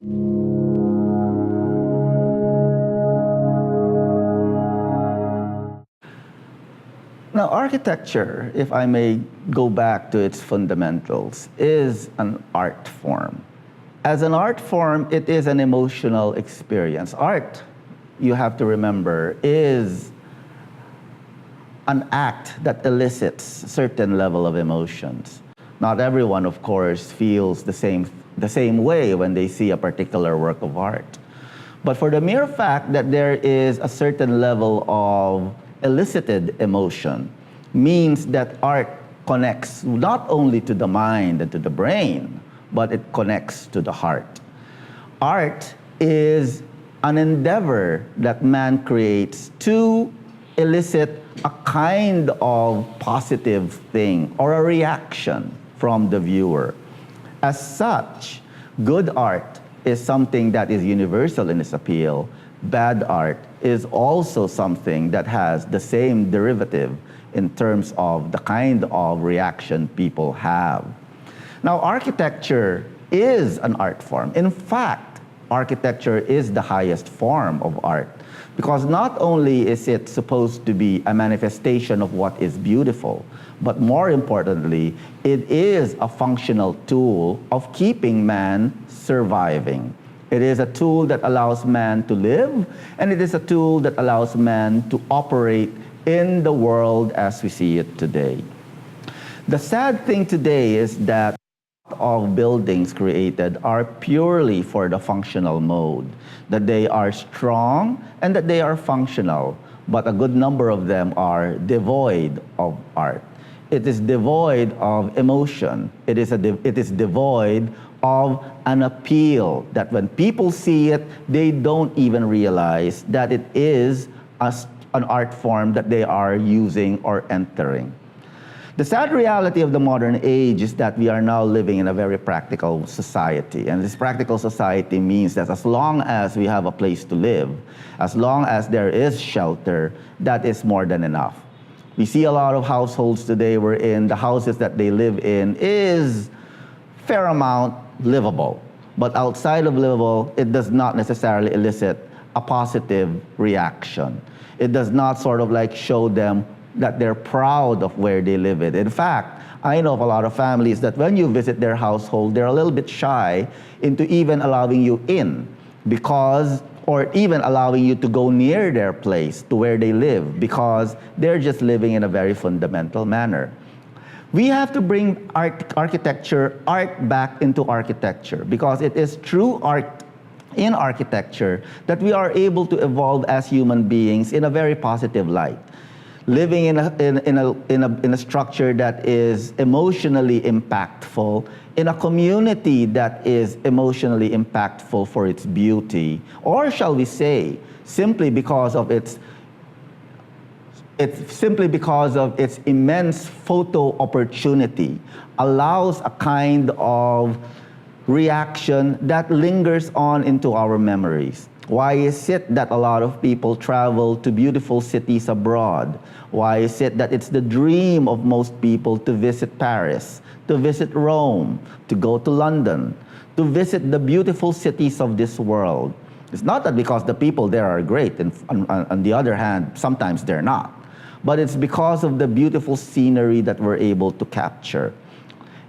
Now, architecture, if I may go back to its fundamentals, is an art form. As an art form, it is an emotional experience. Art, you have to remember, is an act that elicits a certain level of emotions. Not everyone, of course, feels the same way when they see a particular work of art. But for the mere fact that there is a certain level of elicited emotion means that art connects not only to the mind and to the brain, but it connects to the heart. Art is an endeavor that man creates to elicit a kind of positive thing or a reaction from the viewer. As such, good art is something that is universal in its appeal. Bad art is also something that has the same derivative in terms of the kind of reaction people have. Now, architecture is an art form. In fact, architecture is the highest form of art because not only is it supposed to be a manifestation of what is beautiful, but more importantly, it is a functional tool of keeping man surviving. It is a tool that allows man to live, and it is a tool that allows man to operate in the world as we see it today. The sad thing today is that of buildings created are purely for the functional mode, that they are strong and that they are functional, but a good number of them are devoid of art. It is devoid of emotion. It is devoid of an appeal that when people see it, they don't even realize that it is an art form that they are using or entering. The sad reality of the modern age is that we are now living in a very practical society. And this practical society means that as long as we have a place to live, as long as there is shelter, that is more than enough. We see a lot of households today wherein the houses that they live in is fair amount livable. But outside of livable, it does not necessarily elicit a positive reaction. It does not sort of like show them that they're proud of where they live in. In fact, I know of a lot of families that when you visit their household, they're a little bit shy into even allowing you in or even allowing you to go near their place to where they live because they're just living in a very fundamental manner. We have to bring art back into architecture because it is through art in architecture that we are able to evolve as human beings in a very positive light. Living in a structure that is emotionally impactful, in a community that is emotionally impactful for its beauty, or shall we say, simply because of its immense photo opportunity, allows a kind of reaction that lingers on into our memories. Why is it that a lot of people travel to beautiful cities abroad? Why is it that it's the dream of most people to visit Paris, to visit Rome, to go to London, to visit the beautiful cities of this world? It's not that because the people there are great, and on the other hand, sometimes they're not. But it's because of the beautiful scenery that we're able to capture.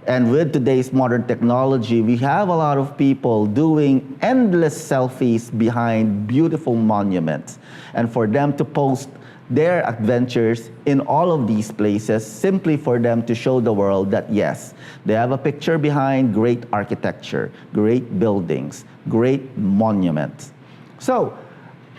And with today's modern technology, we have a lot of people doing endless selfies behind beautiful monuments. And for them to post their adventures in all of these places simply for them to show the world that yes, they have a picture behind great architecture, great buildings, great monuments. So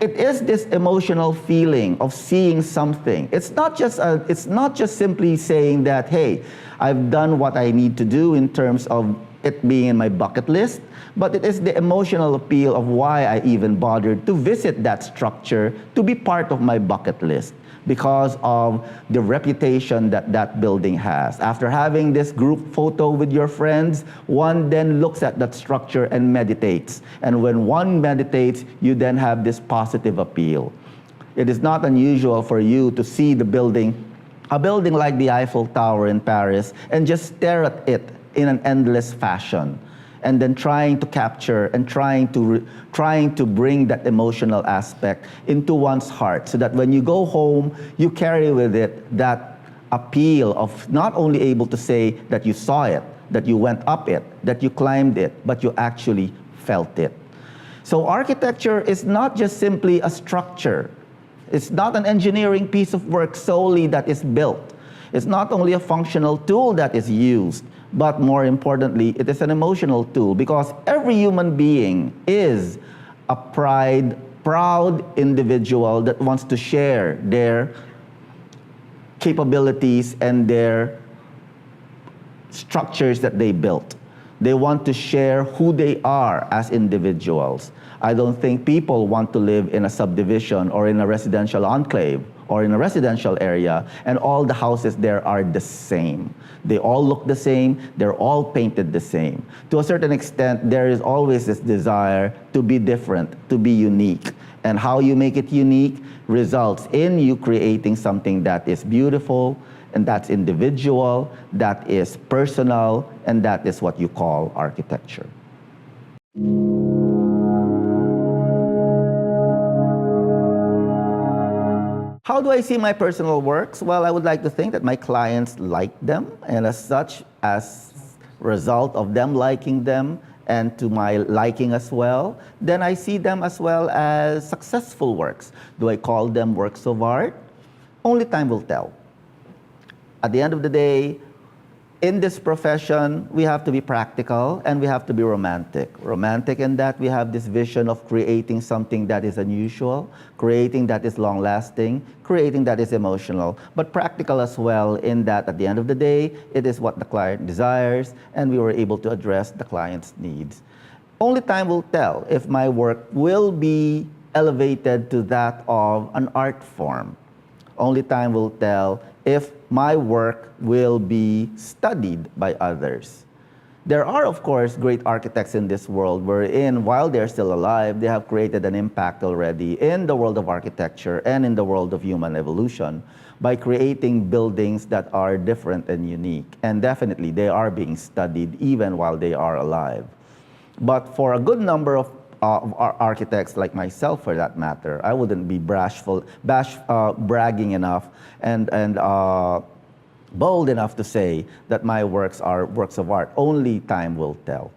it is this emotional feeling of seeing something. It's not just simply saying that, hey, I've done what I need to do in terms of it being in my bucket list, but it is the emotional appeal of why I even bothered to visit that structure to be part of my bucket list because of the reputation that that building has. After having this group photo with your friends, one then looks at that structure and meditates. And when one meditates, you then have this positive appeal. It is not unusual for you to see the building, a building like the Eiffel Tower in Paris, and just stare at it in an endless fashion. and then trying to capture and trying to bring that emotional aspect into one's heart, so that when you go home, you carry with it that appeal of not only able to say that you saw it, that you went up it, that you climbed it, but you actually felt it. So architecture is not just simply a structure. It's not an engineering piece of work solely that is built. It's not only a functional tool that is used, but more importantly, it is an emotional tool, because every human being is a proud individual that wants to share their capabilities and their structures that they built. They want to share who they are as individuals. I don't think people want to live in a subdivision or in a residential enclave or in a residential area and all the houses there are the same. They all look the same, they're all painted the same. To a certain extent, there is always this desire to be different, to be unique. And how you make it unique results in you creating something that is beautiful, and that's individual, that is personal, and that is what you call architecture. How do I see my personal works? Well, I would like to think that my clients like them, and as such, as a result of them liking them, and to my liking as well, then I see them as well as successful works. Do I call them works of art? Only time will tell. At the end of the day, in this profession, we have to be practical and we have to be romantic. Romantic in that we have this vision of creating something that is unusual, creating that is long-lasting, creating that is emotional, but practical as well in that at the end of the day, it is what the client desires and we were able to address the client's needs. Only time will tell if my work will be elevated to that of an art form. Only time will tell if my work will be studied by others. There are, of course, great architects in this world wherein, while they're still alive, they have created an impact already in the world of architecture and in the world of human evolution by creating buildings that are different and unique. And definitely, they are being studied even while they are alive. But for a good number of architects like myself, for that matter, I wouldn't be bragging enough and bold enough to say that my works are works of art. Only time will tell.